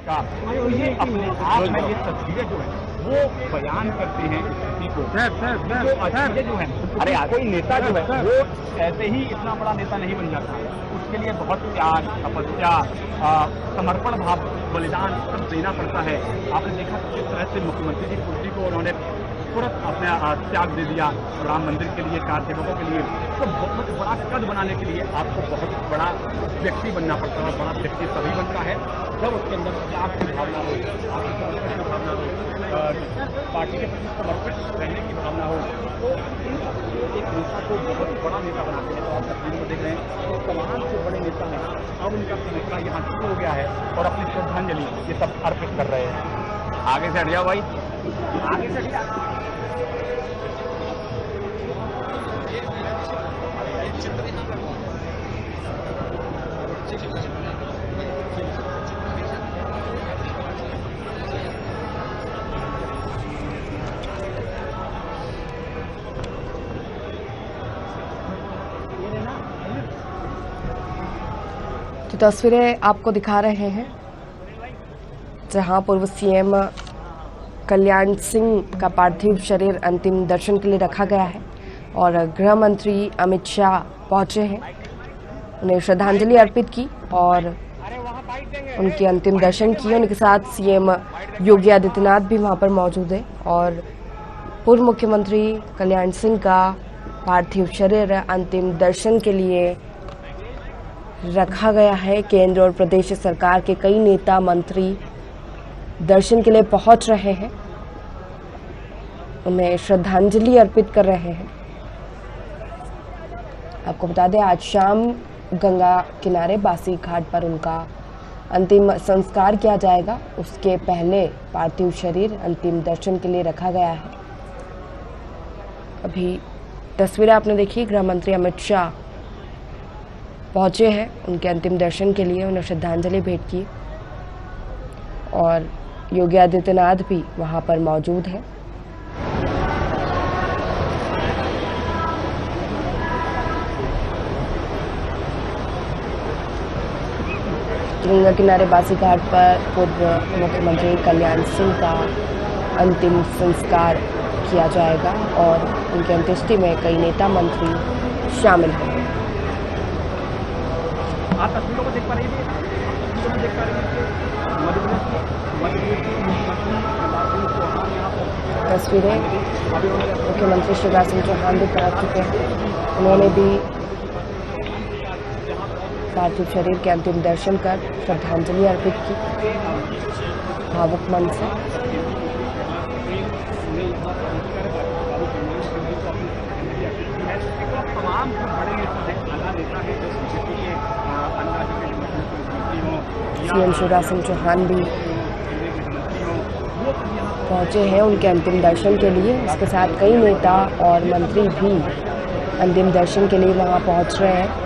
का, तो ये अपने आप में ये तस्वीरें जो है वो बयान करते हैं स्थिति को। जो है, अरे कोई नेता जो है वो ऐसे ही इतना बड़ा नेता नहीं बन जाता, उसके लिए बहुत त्याग, तपस्या, समर्पण भाव, बलिदान सब देना पड़ता है। आपने देखा किस तरह से मुख्यमंत्री जी कुर्सी को उन्होंने तुरंत अपने त्याग दे दिया राम मंदिर के लिए, कार सेवकों के लिए। तो बहुत बड़ा कद बनाने के लिए आपको बहुत बड़ा व्यक्ति बनना पड़ता है। बड़ा व्यक्ति तभी बनता है जब उसके अंदर त्याग की भावना हो, समर्पण की भावना हो, पार्टी के प्रति समर्पित रहने की भावना हो। तो एक नेता को बहुत बड़ा नेता बनाते हैं। तो आप तस्वीर में देख रहे हैं तो तमाम जो बड़े नेता हैं अब उनका फैसला यहाँ शुरू हो गया है और अपनी श्रद्धांजलि ये सब अर्पित कर रहे हैं। आगे से हट जाओ भाई, आगे से हट जाओ। तो तस्वीरें आपको दिखा रहे हैं जहां पूर्व सीएम कल्याण सिंह का पार्थिव शरीर अंतिम दर्शन के लिए रखा गया है और गृह मंत्री अमित शाह पहुंचे हैं, उन्हें श्रद्धांजलि अर्पित की और उनके अंतिम दर्शन किए। उनके साथ सीएम योगी आदित्यनाथ भी वहां पर मौजूद है और पूर्व मुख्यमंत्री कल्याण सिंह का पार्थिव शरीर अंतिम दर्शन के लिए रखा गया है। केंद्र और प्रदेश सरकार के कई नेता मंत्री दर्शन के लिए पहुंच रहे हैं, उन्हें श्रद्धांजलि अर्पित कर रहे हैं। आपको बता दें आज शाम गंगा किनारे बासी घाट पर उनका अंतिम संस्कार किया जाएगा। उसके पहले पार्थिव शरीर अंतिम दर्शन के लिए रखा गया है। अभी तस्वीरें आपने देखी, गृह मंत्री अमित शाह पहुंचे हैं उनके अंतिम दर्शन के लिए, उन्हें श्रद्धांजलि भेंट की और योगी आदित्यनाथ भी वहां पर मौजूद है। गंगा किनारे बासी घाट पर पूर्व मुख्यमंत्री कल्याण सिंह का अंतिम संस्कार किया जाएगा और उनकी अंत्येष्टि में कई नेता मंत्री शामिल हैं। आप तस्वीरों को देख पा रही हैं, तस्वीरों में देख पा रही हैं तस्वीरें मुख्यमंत्री शिवराज सिंह चौहान भी पहुंच चुके हैं। उन्होंने भी पार्थिव शरीर के अंतिम दर्शन कर श्रद्धांजलि अर्पित की भावुक मन से। तमाम जो बड़े नेता हैं, आला नेता है, जो बीजेपी के अन्ना जी के मुख्यमंत्री हों, सीएम शिवराज सिंह चौहान भी पहुंचे हैं उनके अंतिम दर्शन के लिए। इसके साथ कई नेता और मंत्री भी अंतिम दर्शन के लिए वहां पहुंच रहे हैं।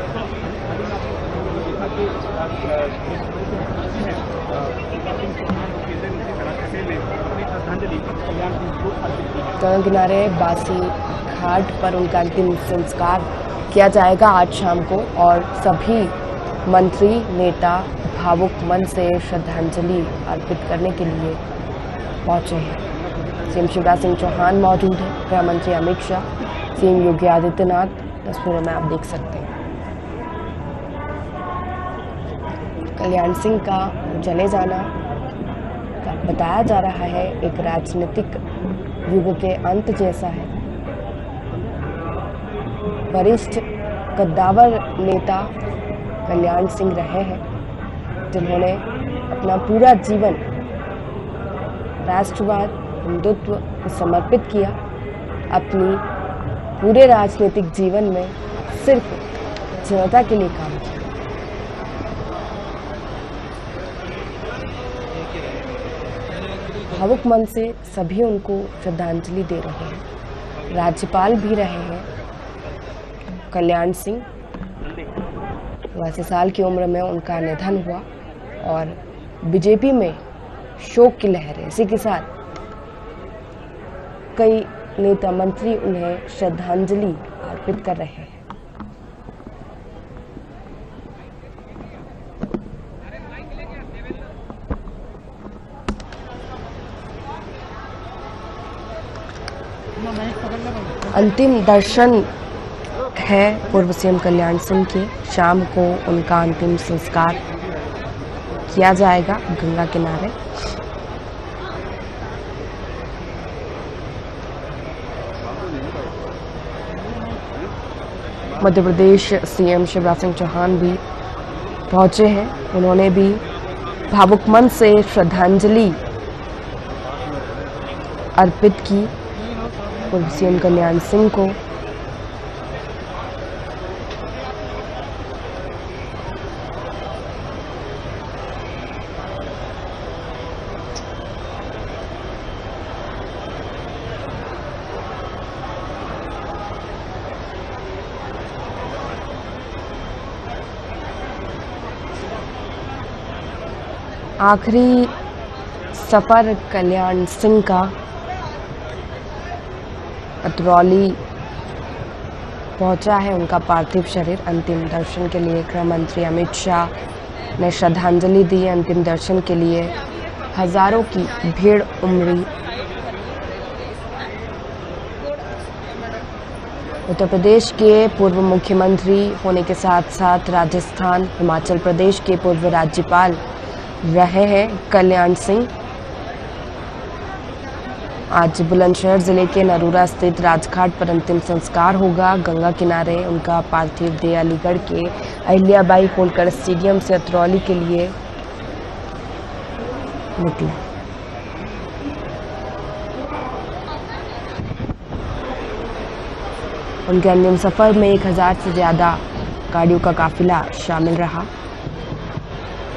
गंगा किनारे बासी घाट पर उनका अंतिम संस्कार किया जाएगा आज शाम को और सभी मंत्री नेता भावुक मन से श्रद्धांजलि अर्पित करने के लिए पहुंचे हैं। सीएम शिवराज सिंह चौहान मौजूद हैं, गृह मंत्री अमित शाह, सीएम योगी आदित्यनाथ तस्वीरों में आप देख सकते हैं। कल्याण सिंह का चले जाना बताया जा रहा है एक राजनीतिक युग के अंत जैसा है। वरिष्ठ कद्दावर नेता कल्याण सिंह रहे हैं जिन्होंने अपना पूरा जीवन राष्ट्रवाद, हिंदुत्व को समर्पित किया। अपनी पूरे राजनीतिक जीवन में सिर्फ जनता के लिए काम किया। भावुक मन से सभी उनको श्रद्धांजलि दे रहे हैं। राज्यपाल भी रहे हैं कल्याण सिंह। 82 साल की उम्र में उनका निधन हुआ और बीजेपी में शोक की लहर है। इसी के साथ कई नेता मंत्री उन्हें श्रद्धांजलि अर्पित कर रहे हैं। अंतिम दर्शन है पूर्व सीएम कल्याण सिंह के। शाम को उनका अंतिम संस्कार किया जाएगा गंगा किनारे। मध्य प्रदेश सीएम शिवराज सिंह चौहान भी पहुंचे हैं। उन्होंने भी भावुक मन से श्रद्धांजलि अर्पित की पूर्व सीएम कल्याण सिंह को। आखिरी सफर कल्याण सिंह का अतरौली पहुंचा है उनका पार्थिव शरीर। अंतिम दर्शन के लिए गृह मंत्री अमित शाह ने श्रद्धांजलि दी। अंतिम दर्शन के लिए हजारों की भीड़ उमड़ी। उत्तर प्रदेश के पूर्व मुख्यमंत्री होने के साथ साथ राजस्थान, हिमाचल प्रदेश के पूर्व राज्यपाल रहे हैं कल्याण सिंह। आज बुलंदशहर जिले के नरूरा स्थित राजघाट पर अंतिम संस्कार होगा। गंगा किनारे उनका पार्थिव देह अलीगढ़ के अहिल्याबाई होलकर स्टेडियम से अतरौली के लिए निकला। उनके अंतिम सफर में 1000 से ज्यादा गाड़ियों का काफिला शामिल रहा।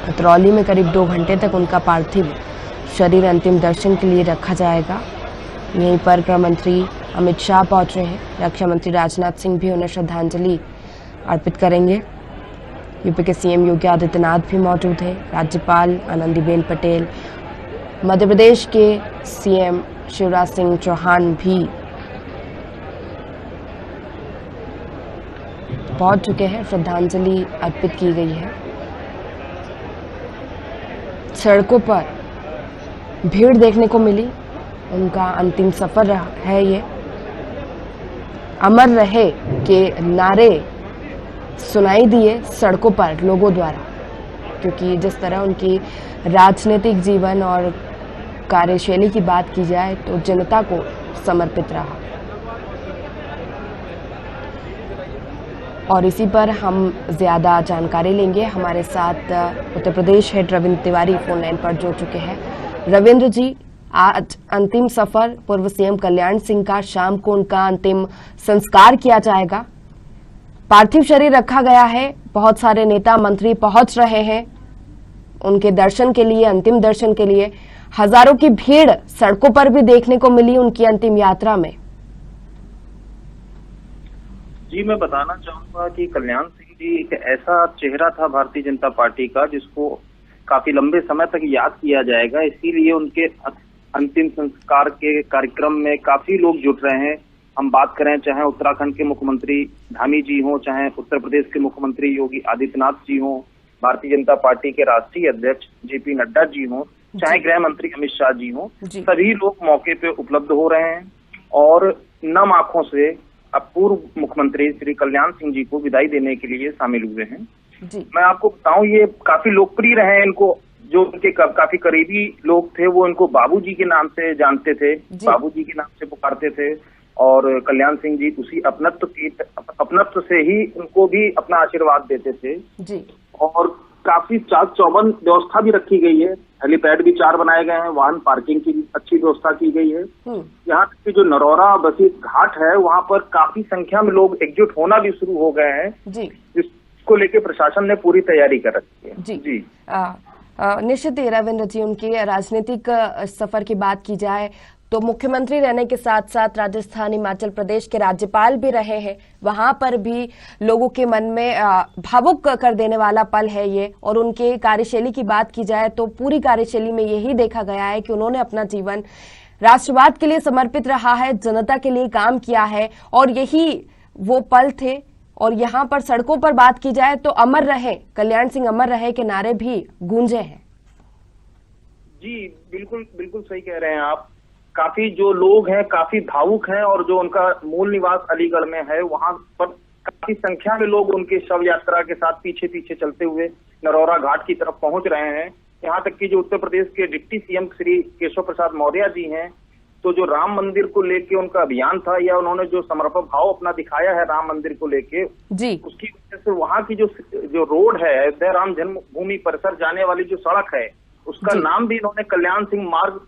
अतरौली में करीब 2 घंटे तक उनका पार्थिव शरीर अंतिम दर्शन के लिए रखा जाएगा। यहीं पर गृह मंत्री अमित शाह पहुंच रहे हैं। रक्षा मंत्री राजनाथ सिंह भी उन्हें श्रद्धांजलि अर्पित करेंगे। यूपी के सीएम योगी आदित्यनाथ भी मौजूद हैं। राज्यपाल आनंदीबेन पटेल, मध्य प्रदेश के सीएम शिवराज सिंह चौहान भी पहुंच चुके हैं। श्रद्धांजलि अर्पित की गई है। सड़कों पर भीड़ देखने को मिली। उनका अंतिम सफर है ये। अमर रहे के नारे सुनाई दिए सड़कों पर लोगों द्वारा, क्योंकि जिस तरह उनकी राजनीतिक जीवन और कार्यशैली की बात की जाए तो जनता को समर्पित रहा। और इसी पर हम ज्यादा जानकारी लेंगे। हमारे साथ Uttar Pradesh head Ravindra Tiwari phone line पर जुड़ चुके हैं। रविंद्र जी, आज अंतिम सफर पूर्व सीएम कल्याण सिंह का, शाम को उनका अंतिम संस्कार किया जाएगा। पार्थिव शरीर रखा गया है। बहुत सारे नेता मंत्री पहुंच रहे हैं उनके दर्शन के लिए, अंतिम दर्शन के लिए। हजारों की भीड़ सड़कों पर भी देखने को मिली उनकी अंतिम यात्रा में। जी, मैं बताना चाहूंगा कि कल्याण सिंह जी एक ऐसा चेहरा था भारतीय जनता पार्टी का जिसको काफी लंबे समय तक याद किया जाएगा। इसीलिए उनके अंतिम संस्कार के कार्यक्रम में काफी लोग जुट रहे हैं। हम बात करें चाहे उत्तराखंड के मुख्यमंत्री धामी जी हों, चाहे उत्तर प्रदेश के मुख्यमंत्री योगी आदित्यनाथ जी हों, भारतीय जनता पार्टी के राष्ट्रीय अध्यक्ष जेपी नड्डा जी हों, चाहे गृह मंत्री अमित शाह जी हों, सभी लोग मौके पे उपलब्ध हो रहे हैं और नम आंखों से अब पूर्व मुख्यमंत्री श्री कल्याण सिंह जी को विदाई देने के लिए शामिल हुए हैं। मैं आपको बताऊं, ये काफी लोकप्रिय रहे हैं। इनको जो उनके काफी करीबी लोग थे वो इनको बाबूजी के नाम से जानते थे, बाबूजी के नाम से पुकारते थे। और कल्याण सिंह जी उसी अपनत्व से ही उनको भी अपना आशीर्वाद देते थे जी। और काफी चाक चौबंद व्यवस्था भी रखी गई है। हेलीपैड भी 4 बनाए गए हैं, वाहन पार्किंग की अच्छी व्यवस्था की गई है। यहाँ तक कि जो नरौरा बसी घाट है वहाँ पर काफी संख्या में लोग एकजुट होना भी शुरू हो गए हैं जी। इसको लेके प्रशासन ने पूरी तैयारी कर रखी है जी। निश्चित ही रविंद्र जी, उनकी राजनीतिक सफर की बात की जाए तो मुख्यमंत्री रहने के साथ साथ राजस्थान, हिमाचल प्रदेश के राज्यपाल भी रहे हैं। वहां पर भी लोगों के मन में भावुक कर देने वाला पल है ये। और उनके कार्यशैली की बात की जाए तो पूरी कार्यशैली में यही देखा गया है कि उन्होंने अपना जीवन राष्ट्रवाद के लिए समर्पित रहा है, जनता के लिए काम किया है और यही वो पल थे। और यहाँ पर सड़कों पर बात की जाए तो अमर रहे, कल्याण सिंह अमर रहे के नारे भी गूंजे हैं। जी बिल्कुल बिल्कुल सही कह रहे हैं आप। काफी जो लोग हैं काफी भावुक हैं, और जो उनका मूल निवास अलीगढ़ में है वहां पर काफी संख्या में लोग उनके शव यात्रा के साथ पीछे पीछे चलते हुए नरौरा घाट की तरफ पहुंच रहे हैं। यहाँ तक कि जो उत्तर प्रदेश के डिप्टी सीएम श्री केशव प्रसाद मौर्य जी हैं, तो जो राम मंदिर को लेके उनका अभियान था, या उन्होंने जो समर्पण भाव अपना दिखाया है राम मंदिर को लेके जी, उसकी वजह से वहाँ की जो रोड है, अयोध्या राम जन्मभूमि परिसर जाने वाली जो सड़क है, उसका नाम भी इन्होंने कल्याण सिंह मार्ग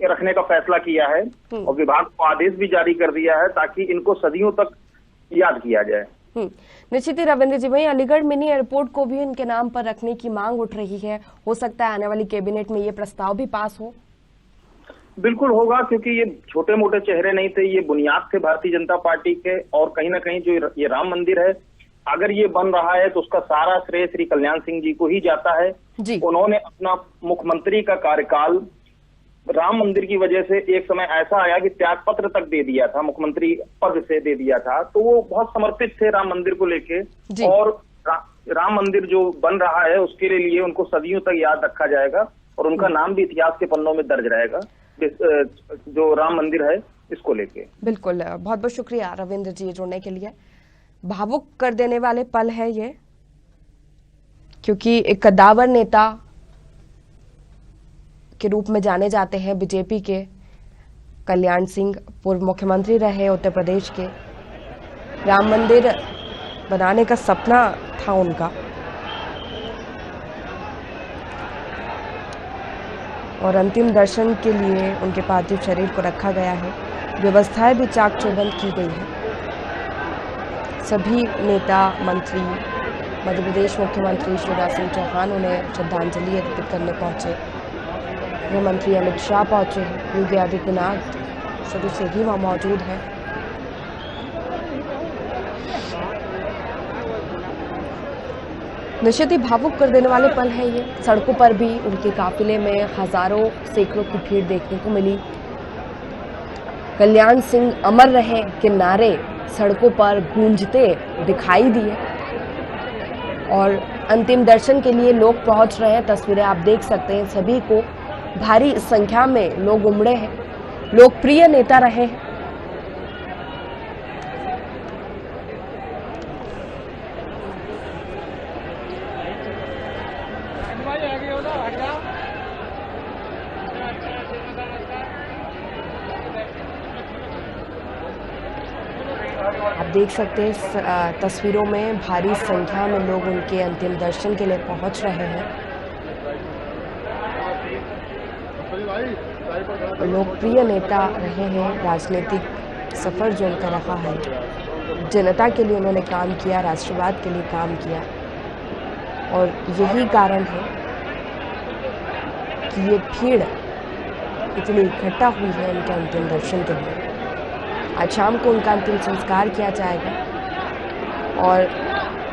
रखने का फैसला किया है, और विभाग को आदेश भी जारी कर दिया है ताकि इनको सदियों तक याद किया जाए। निश्चित ही रविंद्र जी, वहीं अलीगढ़ मिनी एयरपोर्ट को भी इनके नाम पर रखने की मांग उठ रही है। हो सकता है आने वाली कैबिनेट में ये प्रस्ताव भी पास हो। बिल्कुल होगा, क्योंकि ये छोटे मोटे चेहरे नहीं थे, ये बुनियाद थे भारतीय जनता पार्टी के, और कहीं ना कहीं जो ये राम मंदिर है, अगर ये बन रहा है तो उसका सारा श्रेय श्री कल्याण सिंह जी को ही जाता है जी। उन्होंने अपना मुख्यमंत्री का कार्यकाल राम मंदिर की वजह से एक समय ऐसा आया कि त्याग पत्र तक दे दिया था, मुख्यमंत्री पद से दे दिया था, तो वो बहुत समर्पित थे राम मंदिर को लेके, और राम मंदिर जो बन रहा है उसके लिए उनको सदियों तक याद रखा जाएगा, और उनका नाम भी इतिहास के पन्नों में दर्ज रहेगा जो राम मंदिर है इसको लेके। बिल्कुल, बहुत बहुत शुक्रिया रविंद्र जी जुड़ने के लिए। भावुक कर देने वाले पल है ये, क्योंकि एक कद्दावर नेता के रूप में जाने जाते हैं बीजेपी के कल्याण सिंह, पूर्व मुख्यमंत्री रहे उत्तर प्रदेश के। राम मंदिर बनाने का सपना था उनका, और अंतिम दर्शन के लिए उनके पार्थिव शरीर को रखा गया है। व्यवस्थाएं भी चाक चौबंद की गई है। सभी नेता मंत्री, मध्य प्रदेश मुख्यमंत्री शिवराज सिंह चौहान उन्हें श्रद्धांजलि अर्पित करने पहुंचे। गृह मंत्री अमित शाह पहुंचे हैं, योगी आदित्यनाथ शुरू से ही वहां मौजूद हैं। निश्चित ही भावुक कर देने वाले पल है ये। सड़कों पर भी उनके काफिले में हजारों सैकड़ों की भीड़ देखने को मिली। कल्याण सिंह अमर रहे के नारे सड़कों पर गूंजते दिखाई दिए, और अंतिम दर्शन के लिए लोग पहुंच रहे हैं। तस्वीरें आप देख सकते हैं, सभी को भारी संख्या में लोग उमड़े हैं। लोकप्रिय नेता रहे हैं। आप देख सकते हैं तस्वीरों में भारी संख्या में लोग उनके अंतिम दर्शन के लिए पहुंच रहे हैं। लोकप्रिय नेता रहे हैं, राजनीतिक सफर जो उनका रहा है, जनता के लिए उन्होंने काम किया, राष्ट्रवाद के लिए काम किया, और यही कारण है कि ये भीड़ इतनी इकट्ठा हुई है उनके अंतिम दर्शन के लिए। आज शाम को उनका अंतिम संस्कार किया जाएगा, और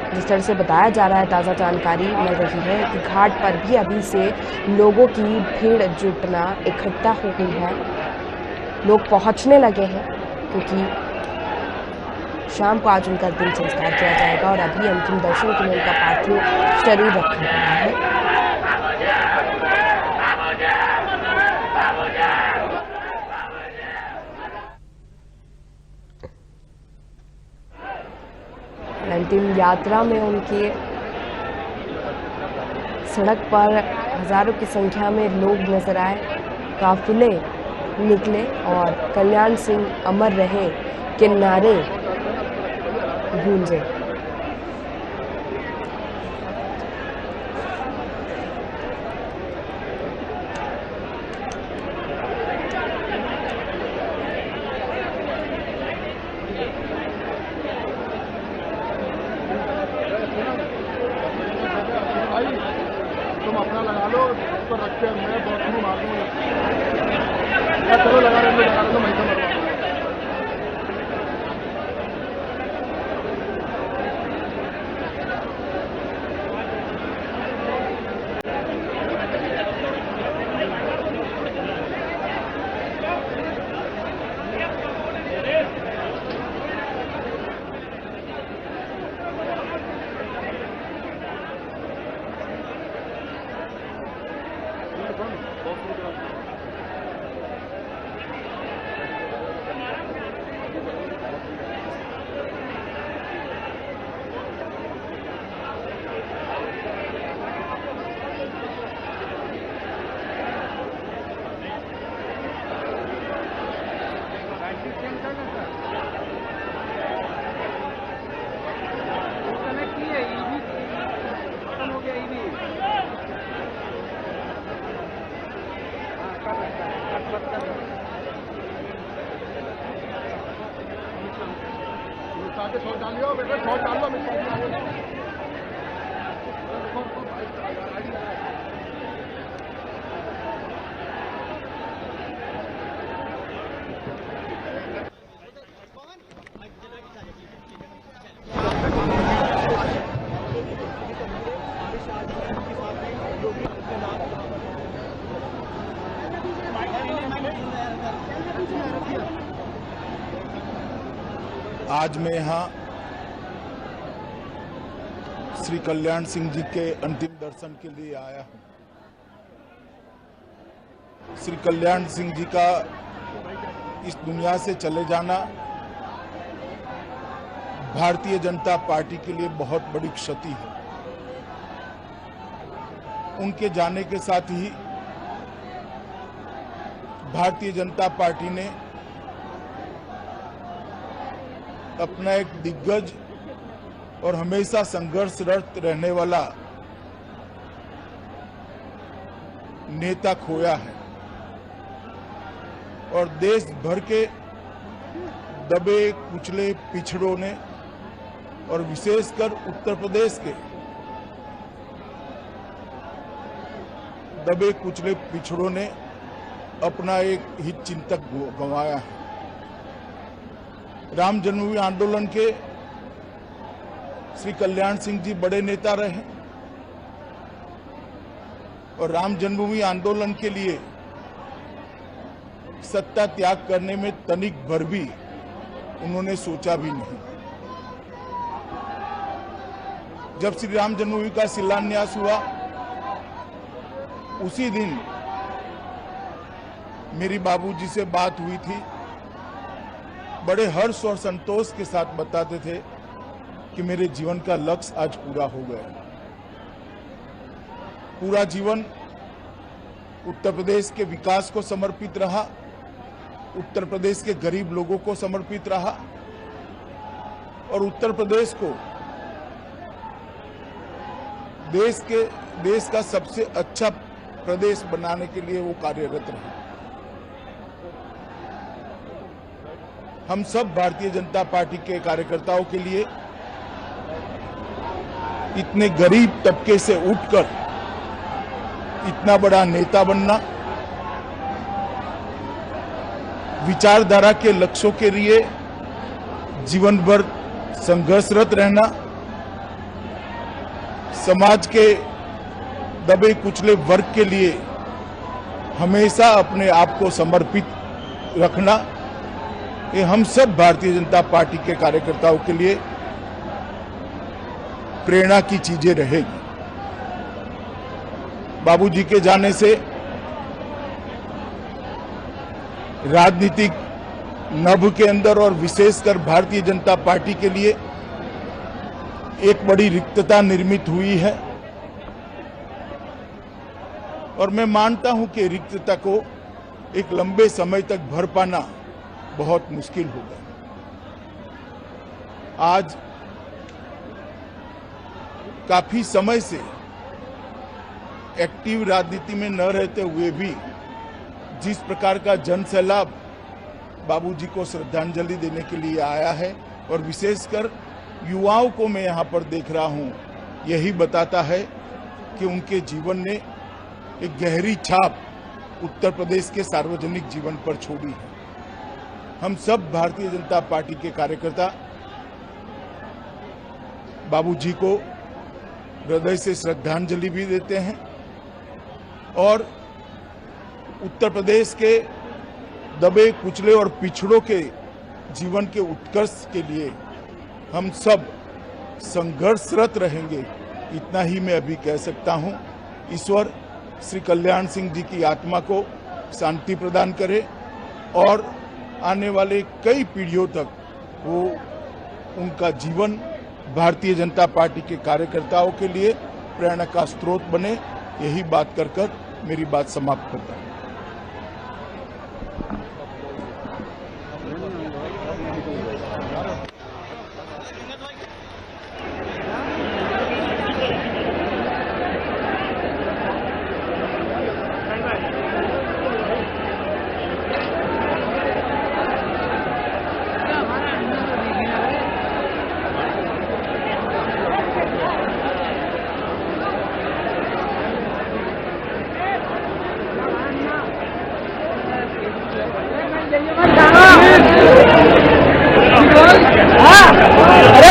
जिस तरह से बताया जा रहा है, ताज़ा जानकारी मिल रही है कि घाट पर भी अभी से लोगों की भीड़ जुटना इकट्ठा हो गई है। लोग पहुंचने लगे हैं, क्योंकि शाम को आज उनका अंतिम संस्कार किया जाएगा, और अभी अंतिम दर्शन के लिए उनका पार्थिव शरीर रखा गया है। अंतिम यात्रा में उनके सड़क पर हजारों की संख्या में लोग नजर आए, काफिले निकले, और कल्याण सिंह अमर रहे के नारे गूंजे। तुम अपना लगा लो, उसको रख के मैं बहुत मार दूंगा। चलो लगा लो, मैं तो मरवा दूंगा। आगे शॉट डाल लियो बेटा, शॉट डाल लो। आज मैं यहाँ श्री कल्याण सिंह जी के अंतिम दर्शन के लिए आया हूँ। श्री कल्याण सिंह जी का इस दुनिया से चले जाना भारतीय जनता पार्टी के लिए बहुत बड़ी क्षति है। उनके जाने के साथ ही भारतीय जनता पार्टी ने अपना एक दिग्गज और हमेशा संघर्षरत रहने वाला नेता खोया है और देश भर के दबे कुचले पिछड़ों ने और विशेषकर उत्तर प्रदेश के दबे कुचले पिछड़ों ने अपना एक हित चिंतक गंवाया है। राम जन्मभूमि आंदोलन के श्री कल्याण सिंह जी बड़े नेता रहे और राम जन्मभूमि आंदोलन के लिए सत्ता त्याग करने में तनिक भर भी उन्होंने सोचा भी नहीं। जब श्री राम जन्मभूमि का शिलान्यास हुआ उसी दिन मेरी बाबूजी से बात हुई थी। बड़े हर्ष और संतोष के साथ बताते थे कि मेरे जीवन का लक्ष्य आज पूरा हो गया। पूरा जीवन उत्तर प्रदेश के विकास को समर्पित रहा, उत्तर प्रदेश के गरीब लोगों को समर्पित रहा और उत्तर प्रदेश को देश का सबसे अच्छा प्रदेश बनाने के लिए वो कार्यरत रहे। हम सब भारतीय जनता पार्टी के कार्यकर्ताओं के लिए इतने गरीब तबके से उठकर इतना बड़ा नेता बनना, विचारधारा के लक्ष्यों के लिए जीवन भर संघर्षरत रहना, समाज के दबे कुचले वर्ग के लिए हमेशा अपने आप को समर्पित रखना, ये हम सब भारतीय जनता पार्टी के कार्यकर्ताओं के लिए प्रेरणा की चीजें रहेगी। बाबूजी के जाने से राजनीतिक नभ के अंदर और विशेषकर भारतीय जनता पार्टी के लिए एक बड़ी रिक्तता निर्मित हुई है और मैं मानता हूं कि रिक्तता को एक लंबे समय तक भर पाना बहुत मुश्किल होगा। आज काफी समय से एक्टिव राजनीति में न रहते हुए भी जिस प्रकार का जन सैलाब बाबूजी को श्रद्धांजलि देने के लिए आया है और विशेषकर युवाओं को मैं यहां पर देख रहा हूं, यही बताता है कि उनके जीवन ने एक गहरी छाप उत्तर प्रदेश के सार्वजनिक जीवन पर छोड़ी है। हम सब भारतीय जनता पार्टी के कार्यकर्ता बाबूजी को हृदय से श्रद्धांजलि भी देते हैं और उत्तर प्रदेश के दबे कुचले और पिछड़ों के जीवन के उत्कर्ष के लिए हम सब संघर्षरत रहेंगे, इतना ही मैं अभी कह सकता हूं। ईश्वर श्री कल्याण सिंह जी की आत्मा को शांति प्रदान करे और आने वाले कई पीढ़ियों तक वो उनका जीवन भारतीय जनता पार्टी के कार्यकर्ताओं के लिए प्रेरणा का स्रोत बने। यही बात कर मेरी बात समाप्त करता हूं।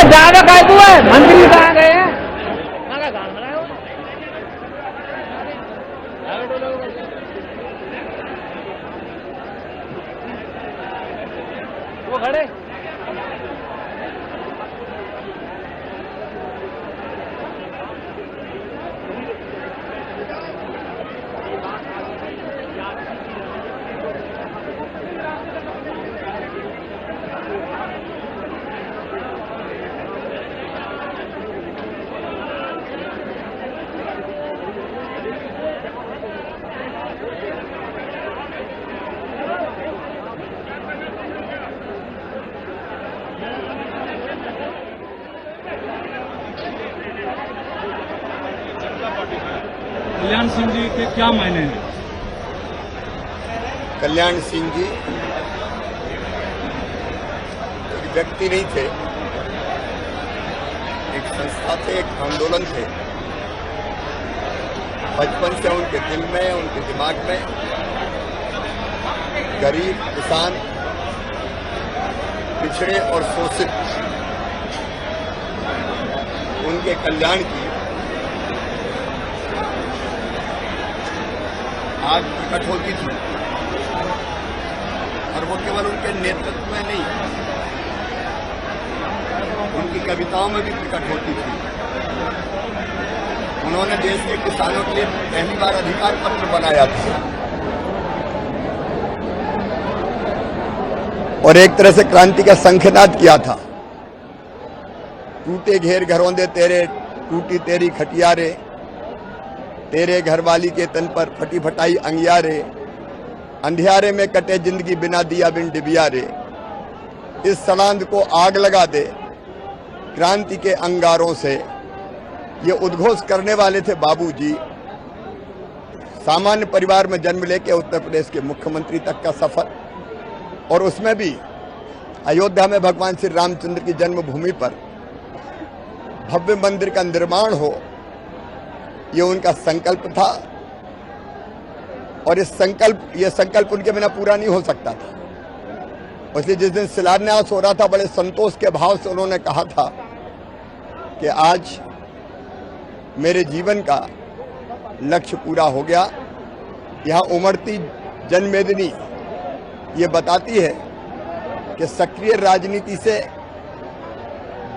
ज्यादा काय तू है मंत्री कहाँ गए हैं वो खड़े कल्याण सिंह जी के क्या मायने हैं? कल्याण सिंह जी एक व्यक्ति नहीं थे, एक संस्था थे, एक आंदोलन थे। बचपन से उनके दिल में, उनके दिमाग में गरीब, किसान, पिछड़े और शोषित उनके कल्याण की आग प्रकट होती थी। और वो केवल उनके नेतृत्व में नहीं, उनकी कविताओं में भी प्रकट होती थी। उन्होंने देश के किसानों के लिए पहली बार अधिकार पत्र बनाया था और एक तरह से क्रांति का शंखनाद किया था। टूटे घेर घरौंदे तेरे, टूटी तेरी खटिया रे, तेरे घरवाली के तन पर फटी फटाई अंगिया रे, अंधियारे में कटे जिंदगी बिना दिया बिन डिबिया रे, इस सलांद को आग लगा दे क्रांति के अंगारों से। ये उद्घोष करने वाले थे बाबूजी। सामान्य परिवार में जन्म लेके उत्तर प्रदेश के मुख्यमंत्री तक का सफर, और उसमें भी अयोध्या में भगवान श्री रामचंद्र की जन्मभूमि पर भव्य मंदिर का निर्माण हो, ये उनका संकल्प था। और ये संकल्प उनके बिना पूरा नहीं हो सकता था। इसलिए जिस दिन शिलान्यास हो रहा था, बड़े संतोष के भाव से उन्होंने कहा था कि आज मेरे जीवन का लक्ष्य पूरा हो गया। यहाँ उमड़ती जनमेदिनी ये बताती है कि सक्रिय राजनीति से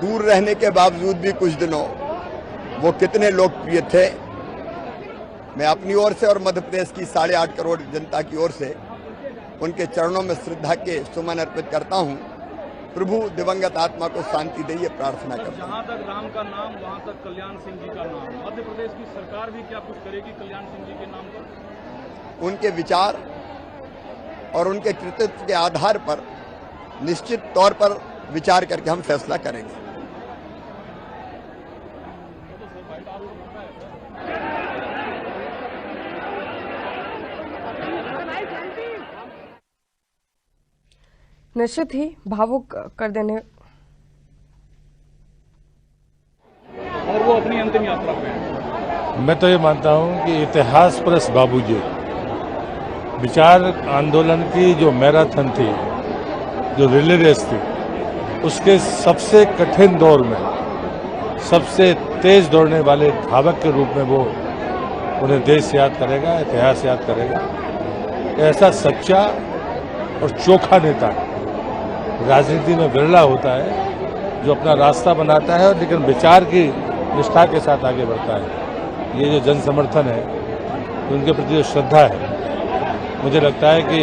दूर रहने के बावजूद भी कुछ दिनों वो कितने लोकप्रिय थे। मैं अपनी ओर से और मध्य प्रदेश की 8.5 करोड़ जनता की ओर से उनके चरणों में श्रद्धा के सुमन अर्पित करता हूं। प्रभु दिवंगत आत्मा को शांति दे, ये प्रार्थना करता हूं। जहां तक राम का नाम, वहां तक कल्याण सिंह जी का नाम। मध्य प्रदेश की सरकार भी क्या कुछ करेगी कल्याण सिंह जी के नाम पर? उनके विचार और उनके कृतित्व के आधार पर निश्चित तौर पर विचार करके हम फैसला करेंगे। निश्चित ही भावुक कर देने और वो अपनी अंतिम यात्रा पे। मैं तो ये मानता हूं कि इतिहास परस बाबूजी विचार आंदोलन की जो मैराथन थी, जो रिले रेस थी, उसके सबसे कठिन दौर में सबसे तेज दौड़ने वाले धावक के रूप में वो उन्हें देश याद करेगा, इतिहास याद करेगा। ऐसा सच्चा और चोखा नेता राजनीति में विरला होता है, जो अपना रास्ता बनाता है लेकिन विचार की निष्ठा के साथ आगे बढ़ता है। ये जो जन समर्थन है, उनके प्रति जो श्रद्धा है, मुझे लगता है कि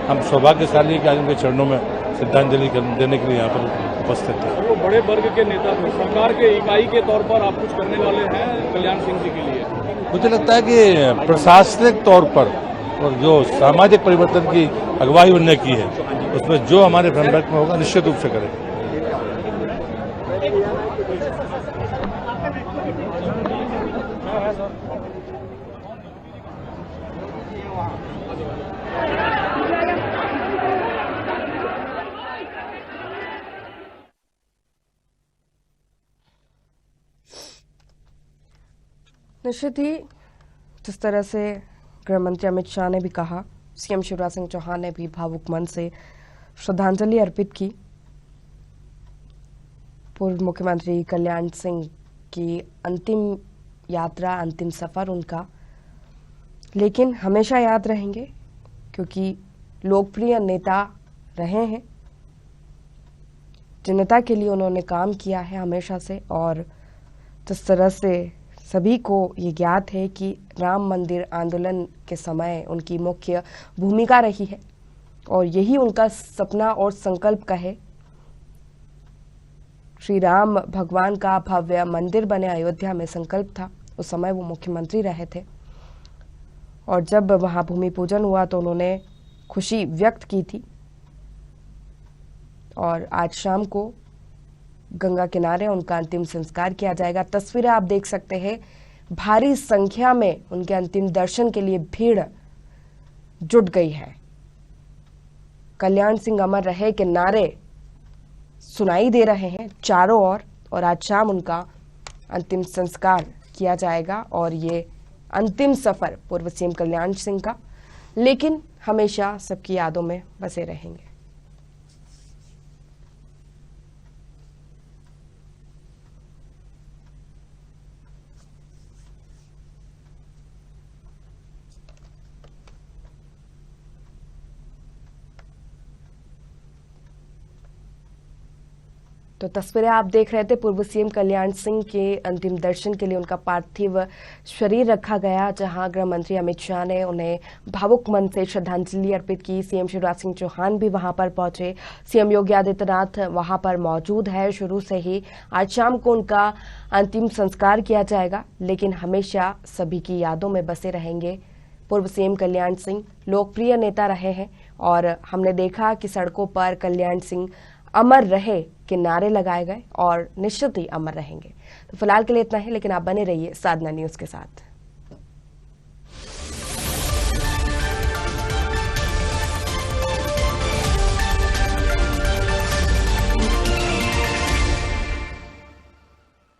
हम सौभाग्यशाली के आज उनके चरणों में श्रद्धांजलि देने के लिए यहाँ पर उपस्थित हैं। वो बड़े वर्ग के नेता थे, सरकार के इकाई के तौर पर आप कुछ करने वाले हैं कल्याण सिंह जी के लिए? मुझे लगता है कि प्रशासनिक तौर पर और जो सामाजिक परिवर्तन की अगुवाई उन्होंने की है, उसमें जो हमारे फ्रेमवर्क में होगा निश्चित रूप से करेंगे। निश्चित ही जिस तरह से गृह मंत्री अमित शाह ने भी कहा, सीएम शिवराज सिंह चौहान ने भी भावुक मन से श्रद्धांजलि अर्पित की पूर्व मुख्यमंत्री कल्याण सिंह की अंतिम यात्रा, अंतिम सफर उनका, लेकिन हमेशा याद रहेंगे क्योंकि लोकप्रिय नेता रहे हैं। जनता के लिए उन्होंने काम किया है हमेशा से, और जिस तरह से सभी को ये ज्ञात है कि राम मंदिर आंदोलन के समय उनकी मुख्य भूमिका रही है और यही उनका सपना और संकल्प का है। श्री राम भगवान का भव्य मंदिर बने अयोध्या में संकल्प था। उस समय वो मुख्यमंत्री रहे थे और जब वहां भूमि पूजन हुआ तो उन्होंने खुशी व्यक्त की थी। और आज शाम को गंगा किनारे उनका अंतिम संस्कार किया जाएगा। तस्वीरें आप देख सकते हैं, भारी संख्या में उनके अंतिम दर्शन के लिए भीड़ जुट गई है। कल्याण सिंह अमर रहे के नारे सुनाई दे रहे हैं चारों ओर और आज शाम उनका अंतिम संस्कार किया जाएगा। और ये अंतिम सफर पूर्व सीएम कल्याण सिंह का, लेकिन हमेशा सबकी यादों में बसे रहेंगे। तो तस्वीरें आप देख रहे थे, पूर्व सीएम कल्याण सिंह के अंतिम दर्शन के लिए उनका पार्थिव शरीर रखा गया, जहां गृह मंत्री अमित शाह ने उन्हें भावुक मन से श्रद्धांजलि अर्पित की। सीएम शिवराज सिंह चौहान भी वहां पर पहुंचे। सीएम योगी आदित्यनाथ वहां पर मौजूद है शुरू से ही। आज शाम को उनका अंतिम संस्कार किया जाएगा, लेकिन हमेशा सभी की यादों में बसे रहेंगे। पूर्व सीएम कल्याण सिंह लोकप्रिय नेता रहे हैं और हमने देखा कि सड़कों पर कल्याण सिंह अमर रहे के नारे लगाए गए और निश्चित ही अमर रहेंगे। तो फिलहाल के लिए इतना ही, लेकिन आप बने रहिए साधना न्यूज के साथ।